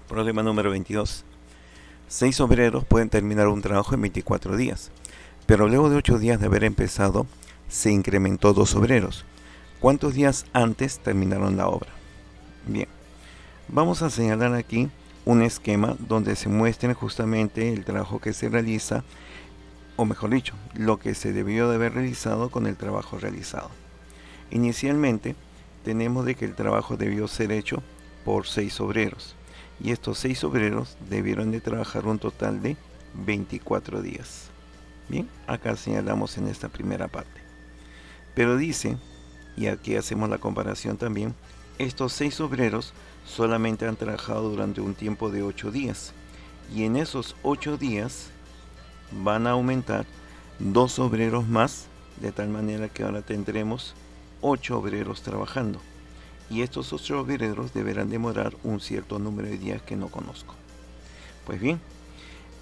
Problema número 22. 6 obreros pueden terminar un trabajo en 24 días, pero luego de 8 días de haber empezado, se incrementó 2 obreros. ¿Cuántos días antes terminaron la obra? Bien, vamos a señalar aquí un esquema donde se muestre justamente el trabajo que se realiza, o mejor dicho, lo que se debió de haber realizado con el trabajo realizado. Inicialmente, tenemos de que el trabajo debió ser hecho por 6 obreros. Y estos 6 obreros debieron de trabajar un total de 24 días. Bien, acá señalamos en esta primera parte. Pero dice, y aquí hacemos la comparación también, estos 6 obreros solamente han trabajado durante un tiempo de 8 días. Y en esos 8 días van a aumentar 2 obreros más, de tal manera que ahora tendremos 8 obreros trabajando. Y estos 8 obreros deberán demorar un cierto número de días que no conozco. Pues bien,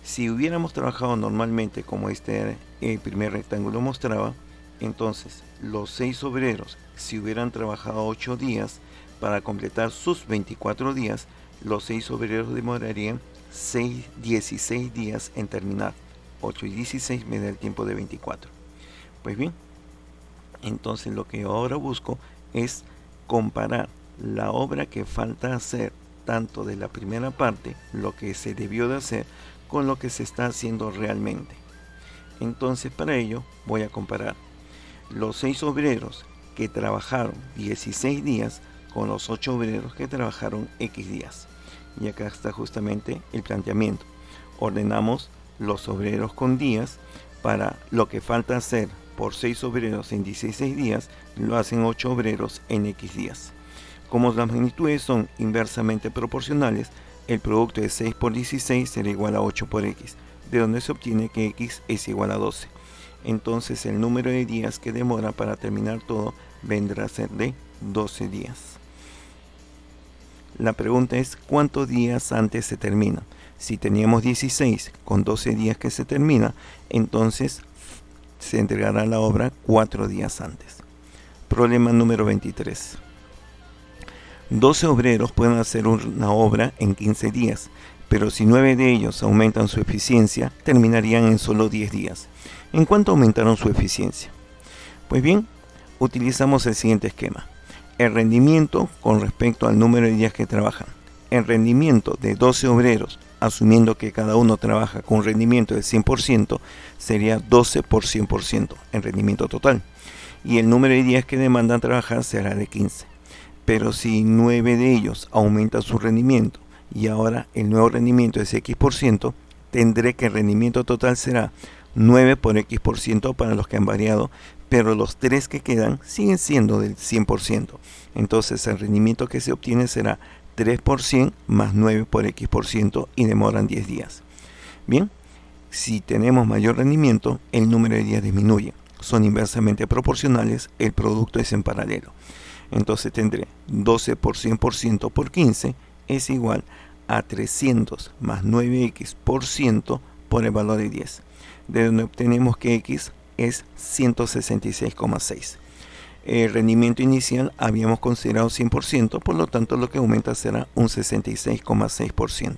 si hubiéramos trabajado normalmente como este primer rectángulo mostraba, entonces los 6 obreros, si hubieran trabajado 8 días para completar sus 24 días, los 6 obreros demorarían 16 días en terminar. 8 y 16 me da el tiempo de 24. Pues bien, entonces lo que ahora busco es comparar la obra que falta hacer, tanto de la primera parte, lo que se debió de hacer, con lo que se está haciendo realmente. Entonces para ello voy a comparar los 6 obreros que trabajaron 16 días con los 8 obreros que trabajaron X días. Y acá está justamente el planteamiento. Ordenamos los obreros con días para lo que falta hacer por 6 obreros en 16 días, lo hacen 8 obreros en X días. Como las magnitudes son inversamente proporcionales, el producto de 6 por 16 será igual a 8 por X, de donde se obtiene que X es igual a 12. Entonces el número de días que demora para terminar todo vendrá a ser de 12 días. La pregunta es, ¿cuántos días antes se termina? Si teníamos 16 con 12 días que se termina, entonces se entregará la obra 4 días antes. Problema número 23. 12 obreros pueden hacer una obra en 15 días, pero si 9 de ellos aumentan su eficiencia, terminarían en solo 10 días. ¿En cuánto aumentaron su eficiencia? Pues bien, utilizamos el siguiente esquema. El rendimiento con respecto al número de días que trabajan. El rendimiento de 12 obreros, asumiendo que cada uno trabaja con un rendimiento del 100%, sería 12 por 100% en rendimiento total. Y el número de días que demandan trabajar será de 15. Pero si 9 de ellos aumentan su rendimiento y ahora el nuevo rendimiento es X%, tendré que el rendimiento total será 9 por X% para los que han variado, pero los 3 que quedan siguen siendo del 100%. Entonces el rendimiento que se obtiene será 3 por 100 más 9 por X% y demoran 10 días. Bien, si tenemos mayor rendimiento, el número de días disminuye. Son inversamente proporcionales, el producto es en paralelo. Entonces tendré 12 por 100% por 15 es igual a 300 más 9X% por el valor de 10. De donde obtenemos que X es 166,6. El rendimiento inicial habíamos considerado 100%, por lo tanto lo que aumenta será un 66,6%.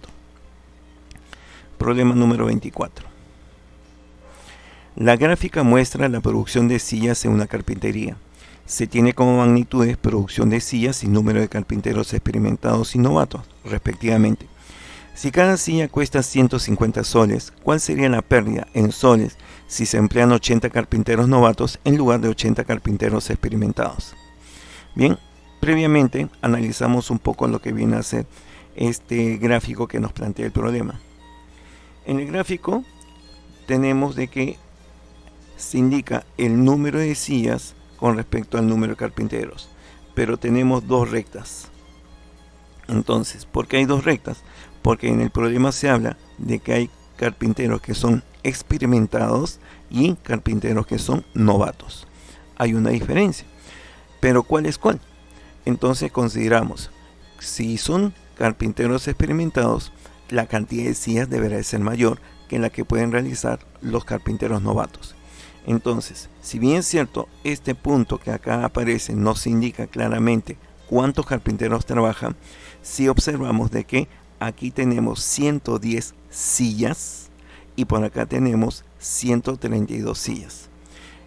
Problema número 24. La gráfica muestra la producción de sillas en una carpintería. Se tiene como magnitudes producción de sillas y número de carpinteros experimentados y novatos, respectivamente. Si cada silla cuesta 150 soles, ¿cuál sería la pérdida en soles si se emplean 80 carpinteros novatos en lugar de 80 carpinteros experimentados? Bien, previamente analizamos un poco lo que viene a ser este gráfico que nos plantea el problema. En el gráfico tenemos de que se indica el número de sillas con respecto al número de carpinteros, pero tenemos dos rectas. Entonces, ¿por qué hay dos rectas? Porque en el problema se habla de que hay carpinteros que son experimentados y carpinteros que son novatos. Hay una diferencia, pero ¿cuál es cuál? Entonces consideramos, si son carpinteros experimentados, la cantidad de sillas deberá ser mayor que la que pueden realizar los carpinteros novatos. Entonces, si bien es cierto, este punto que acá aparece no se indica claramente cuántos carpinteros trabajan, sí observamos de que aquí tenemos 110 sillas y por acá tenemos 132 sillas.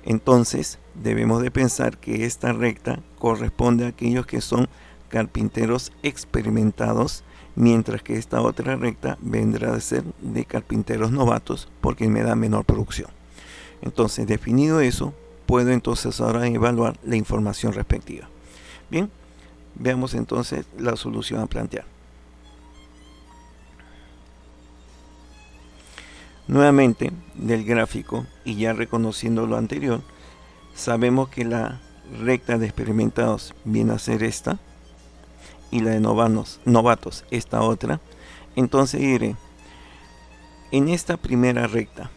Entonces debemos de pensar que esta recta corresponde a aquellos que son carpinteros experimentados, mientras que esta otra recta vendrá a ser de carpinteros novatos porque me da menor producción. Entonces, definido eso, puedo entonces ahora evaluar la información respectiva. Bien, veamos entonces la solución a plantear. Nuevamente, del gráfico, y ya reconociendo lo anterior, sabemos que la recta de experimentados viene a ser esta, y la de novatos esta otra. Entonces diré, en esta primera recta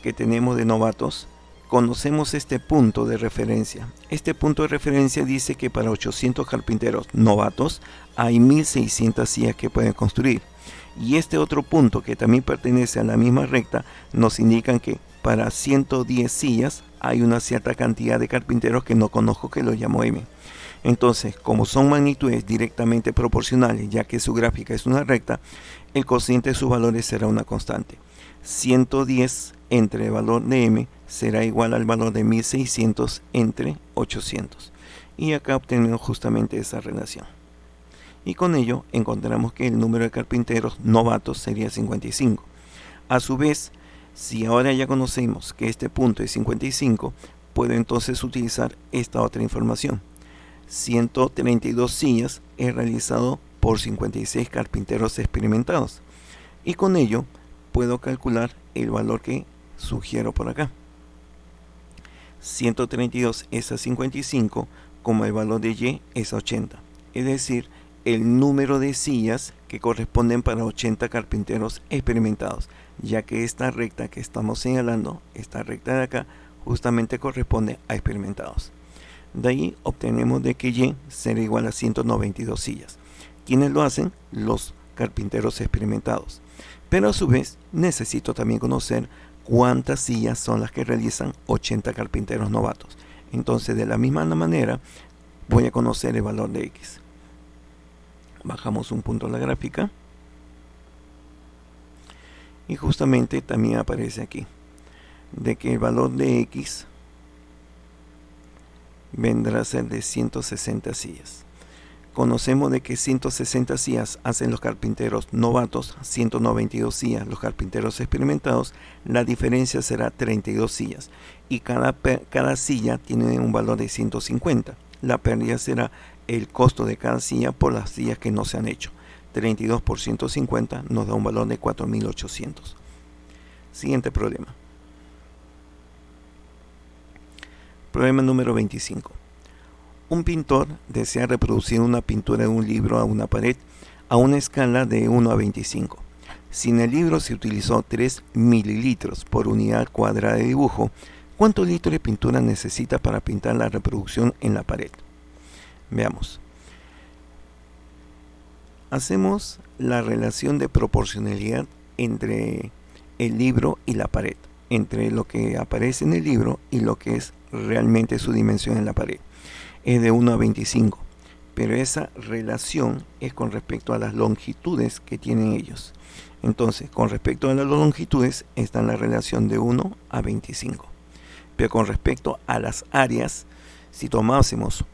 que tenemos de novatos, conocemos este punto de referencia. Este punto de referencia dice que para 800 carpinteros novatos hay 1600 sillas que pueden construir. Y este otro punto que también pertenece a la misma recta nos indican que para 110 sillas hay una cierta cantidad de carpinteros que no conozco, que lo llamo M. Entonces, como son magnitudes directamente proporcionales, ya que su gráfica es una recta, el cociente de sus valores será una constante. 110 entre el valor de M será igual al valor de 1600 entre 800. Y acá obtenemos justamente esa relación. Y con ello encontramos que el número de carpinteros novatos sería 55. A su vez, si ahora ya conocemos que este punto es 55, puedo entonces utilizar esta otra información. 132 sillas es realizado por 56 carpinteros experimentados. Y con ello puedo calcular el valor que sugiero por acá. 132 es a 55, como el valor de Y es a 80. Es decir, el número de sillas que corresponden para 80 carpinteros experimentados, ya que esta recta que estamos señalando, esta recta de acá, justamente corresponde a experimentados. De ahí obtenemos de que Y será igual a 192 sillas. ¿Quiénes lo hacen? Los carpinteros experimentados. Pero a su vez necesito también conocer cuántas sillas son las que realizan 80 carpinteros novatos. Entonces, de la misma manera, voy a conocer el valor de X. Bajamos un punto a la gráfica. Y justamente también aparece aquí, de que el valor de X vendrá a ser de 160 sillas. Conocemos de que 160 sillas hacen los carpinteros novatos, 192 sillas los carpinteros experimentados. La diferencia será 32 sillas y cada silla tiene un valor de 150. La pérdida será el costo de cada silla por las sillas que no se han hecho. 32 por 150 nos da un valor de 4800. Siguiente problema. Problema número 25. Un pintor desea reproducir una pintura de un libro a una pared a una escala de 1 a 25. Si en el libro se utilizó 3 mililitros por unidad cuadrada de dibujo, ¿cuántos litros de pintura necesita para pintar la reproducción en la pared? Veamos. Hacemos la relación de proporcionalidad entre el libro y la pared, entre lo que aparece en el libro y lo que es realmente su dimensión en la pared. Es de 1 a 25, pero esa relación es con respecto a las longitudes que tienen ellos. Entonces, con respecto a las longitudes está en la relación de 1 a 25. Pero con respecto a las áreas, si tomásemos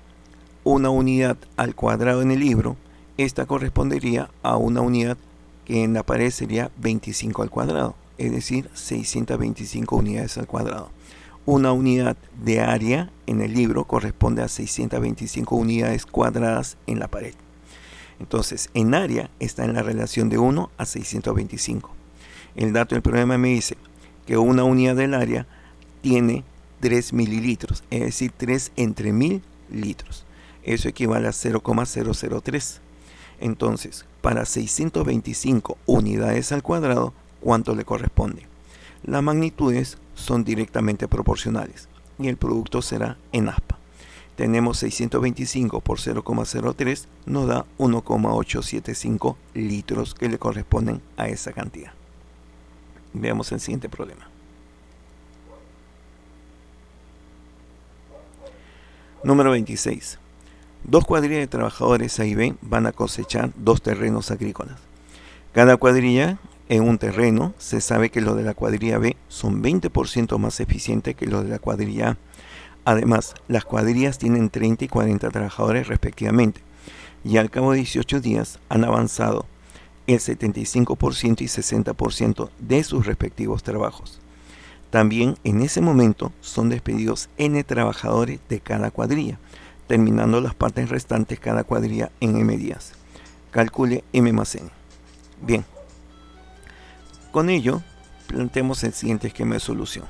una unidad al cuadrado en el libro, esta correspondería a una unidad que en la pared sería 25 al cuadrado, es decir, 625 unidades al cuadrado. Una unidad de área en el libro corresponde a 625 unidades cuadradas en la pared. Entonces, en área está en la relación de 1 a 625. El dato del problema me dice que una unidad del área tiene 3 mililitros, es decir, 3 entre 1000 litros. Eso equivale a 0,003. Entonces, para 625 unidades al cuadrado, ¿cuánto le corresponde? Las magnitudes son directamente proporcionales y el producto será en aspa. Tenemos 625 por 0,03 nos da 1,875 litros que le corresponden a esa cantidad. Veamos el siguiente problema. Número 26. Dos cuadrillas de trabajadores A y B van a cosechar 2 terrenos agrícolas. Cada cuadrilla en un terreno se sabe que los de la cuadrilla B son 20% más eficientes que los de la cuadrilla A. Además, las cuadrillas tienen 30 y 40 trabajadores respectivamente, y al cabo de 18 días han avanzado el 75% y 60% de sus respectivos trabajos. También en ese momento son despedidos N trabajadores de cada cuadrilla, terminando las partes restantes cada cuadrilla en M días. Calcule M más N. Bien, con ello planteemos el siguiente esquema de solución.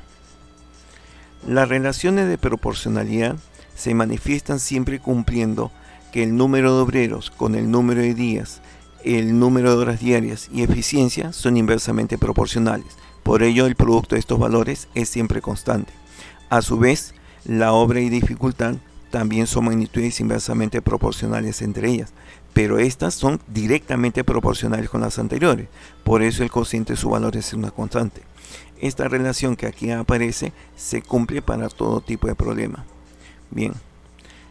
Las relaciones de proporcionalidad se manifiestan siempre cumpliendo que el número de obreros con el número de días, el número de horas diarias y eficiencia son inversamente proporcionales. Por ello, el producto de estos valores es siempre constante. A su vez, la obra y dificultad también son magnitudes inversamente proporcionales entre ellas, pero estas son directamente proporcionales con las anteriores. Por eso el cociente de su valor es una constante. Esta relación que aquí aparece se cumple para todo tipo de problema. Bien,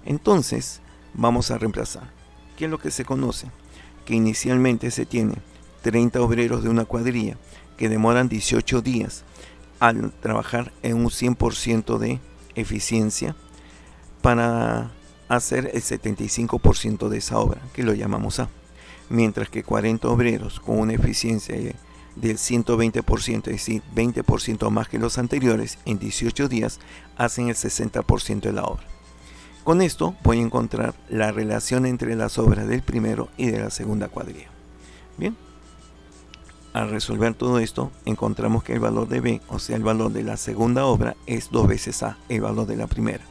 entonces vamos a reemplazar. ¿Qué es lo que se conoce? Que inicialmente se tiene 30 obreros de una cuadrilla que demoran 18 días al trabajar en un 100% de eficiencia para hacer el 75% de esa obra, que lo llamamos A. Mientras que 40 obreros con una eficiencia del 120%, es decir, 20% más que los anteriores, en 18 días hacen el 60% de la obra. Con esto voy a encontrar la relación entre las obras del primero y de la segunda cuadrilla. Bien, al resolver todo esto, encontramos que el valor de B, o sea el valor de la segunda obra, es 2 veces A, el valor de la primera.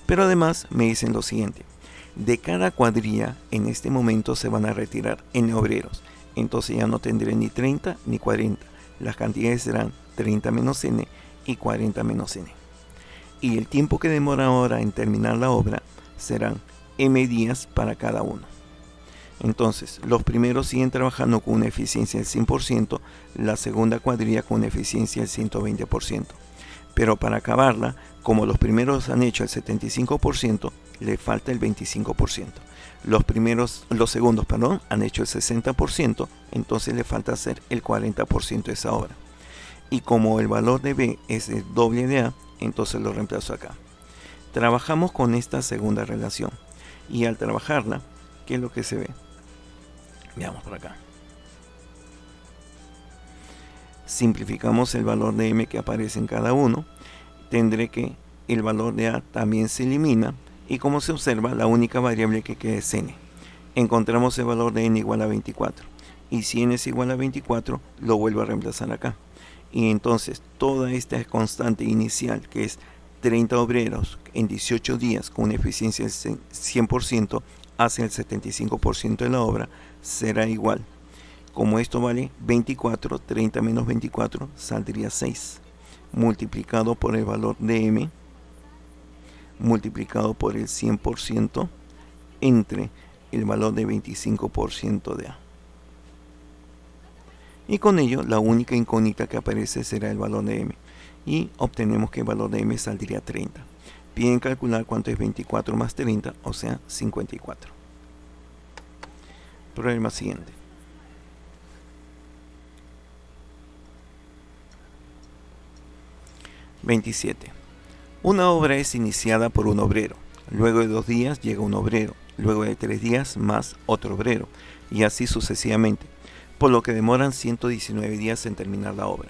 Pero además me dicen lo siguiente: de cada cuadrilla en este momento se van a retirar N obreros, entonces ya no tendré ni 30 ni 40, las cantidades serán 30 menos N y 40 menos N. Y el tiempo que demora ahora en terminar la obra serán M días para cada uno. Entonces, los primeros siguen trabajando con una eficiencia del 100%, la segunda cuadrilla con una eficiencia del 120%. Pero para acabarla, como los primeros han hecho el 75%, le falta el 25%. Los segundos han hecho el 60%, entonces le falta hacer el 40% de esa obra. Y como el valor de B es el doble de A, entonces lo reemplazo acá. Trabajamos con esta segunda relación, y al trabajarla, ¿qué es lo que se ve? Veamos por acá. Simplificamos el valor de M que aparece en cada uno. Tendré que el valor de A también se elimina, y como se observa, la única variable que queda es N. Encontramos el valor de N igual a 24, y si N es igual a 24, lo vuelvo a reemplazar acá. Y entonces toda esta constante inicial, que es 30 obreros en 18 días con una eficiencia del 100%, hace el 75% de la obra, será igual. Como esto vale 24, 30 menos 24 saldría 6, multiplicado por el valor de M, multiplicado por el 100% entre el valor de 25% de A. Y con ello la única incógnita que aparece será el valor de M, y obtenemos que el valor de M saldría 30. Piden calcular cuánto es 24 más 30, o sea 54. Problema siguiente. (27) Una obra es iniciada por un obrero, luego de 2 días llega un obrero, luego de 3 días más otro obrero, y así sucesivamente, por lo que demoran 119 días en terminar la obra.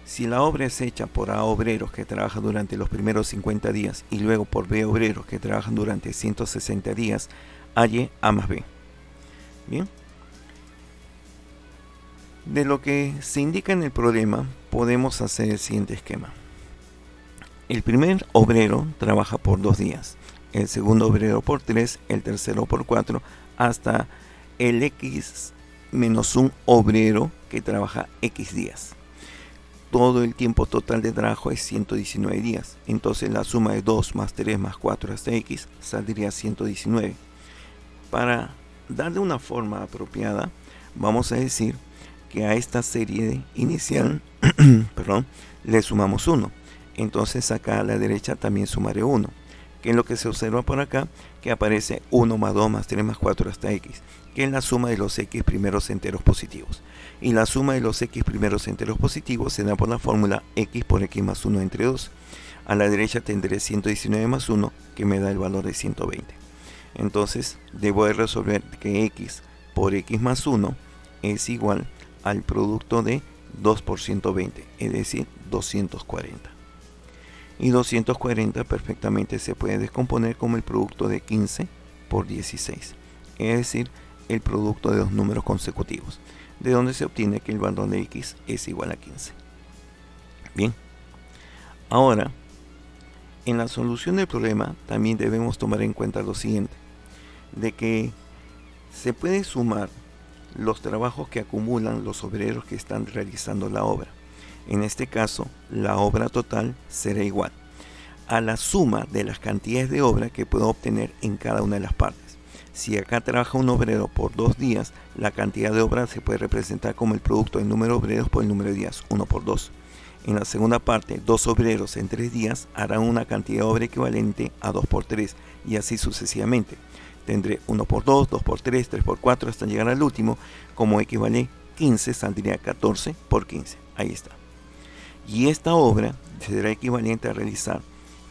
Si la obra es hecha por A obreros que trabajan durante los primeros 50 días y luego por B obreros que trabajan durante 160 días, halle A más B. Bien. De lo que se indica en el problema, podemos hacer el siguiente esquema. El primer obrero trabaja por 2 días, el segundo obrero por 3, el tercero por 4, hasta el X menos un obrero que trabaja X días. Todo el tiempo total de trabajo es 119 días, entonces la suma de 2 más 3 más 4 hasta X saldría 119. Para darle una forma apropiada, vamos a decir que a esta serie inicial le sumamos 1. Entonces acá a la derecha también sumaré 1. ¿Qué es lo que se observa por acá? Que aparece 1 más 2 más 3 más 4 hasta x, que es la suma de los x primeros enteros positivos. Y la suma de los x primeros enteros positivos se da por la fórmula x por x más 1 entre 2. A la derecha tendré 119 más 1, que me da el valor de 120. Entonces debo de resolver que x por x más 1 es igual al producto de 2 por 120, es decir, 240. Y 240 perfectamente se puede descomponer como el producto de 15 por 16, es decir, el producto de dos números consecutivos, de donde se obtiene que el valor de x es igual a 15. Bien, ahora, en la solución del problema también debemos tomar en cuenta lo siguiente, de que se puede sumar los trabajos que acumulan los obreros que están realizando la obra. En este caso, la obra total será igual a la suma de las cantidades de obra que puedo obtener en cada una de las partes. Si acá trabaja un obrero por 2 días, la cantidad de obra se puede representar como el producto del número de obreros por el número de días, 1 por 2. En la segunda parte, 2 obreros en 3 días harán una cantidad de obra equivalente a 2 por 3 y así sucesivamente. Tendré 1 por 2, 2 por 3, 3 por 4 hasta llegar al último. Como equivale 15, saldría 14 por 15. Ahí está. Y esta obra será equivalente a realizar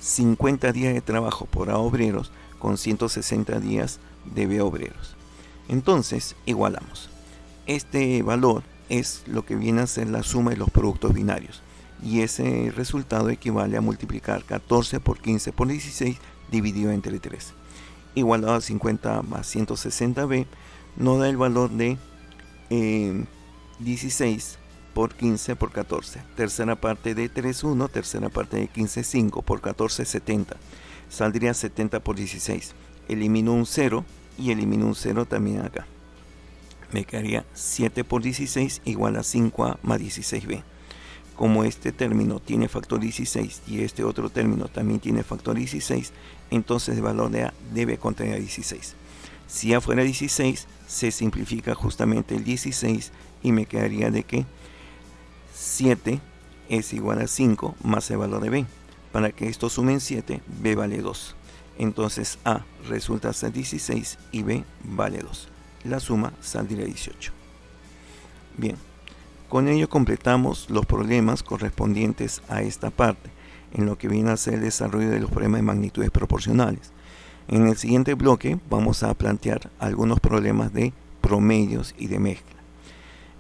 50 días de trabajo por A obreros con 160 días de B obreros. Entonces, igualamos. Este valor es lo que viene a ser la suma de los productos binarios. Y ese resultado equivale a multiplicar 14 por 15 por 16 dividido entre 3. Igualado a 50 más 160b nos da el valor de 16 por 15 por 14. Tercera parte de 3, 1. Tercera parte de 15, 5. Por 14, 70. Saldría 70 por 16. Elimino un 0 y elimino un 0 también acá. Me quedaría 7 por 16 igual a 5a más 16b. Como este término tiene factor 16 y este otro término también tiene factor 16, entonces el valor de A debe contener 16. Si A fuera 16, se simplifica justamente el 16 y me quedaría de que 7 es igual a 5 más el valor de B. Para que esto sume en 7, B vale 2. Entonces A resulta ser 16 y B vale 2. La suma saldría 18. Bien. Con ello completamos los problemas correspondientes a esta parte, en lo que viene a ser el desarrollo de los problemas de magnitudes proporcionales. En el siguiente bloque vamos a plantear algunos problemas de promedios y de mezcla.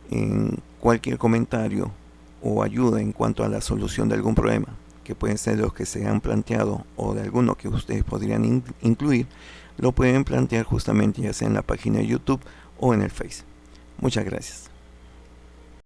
En cualquier comentario o ayuda en cuanto a la solución de algún problema, que pueden ser los que se han planteado o de alguno que ustedes podrían incluir, lo pueden plantear justamente ya sea en la página de YouTube o en el Face. Muchas gracias.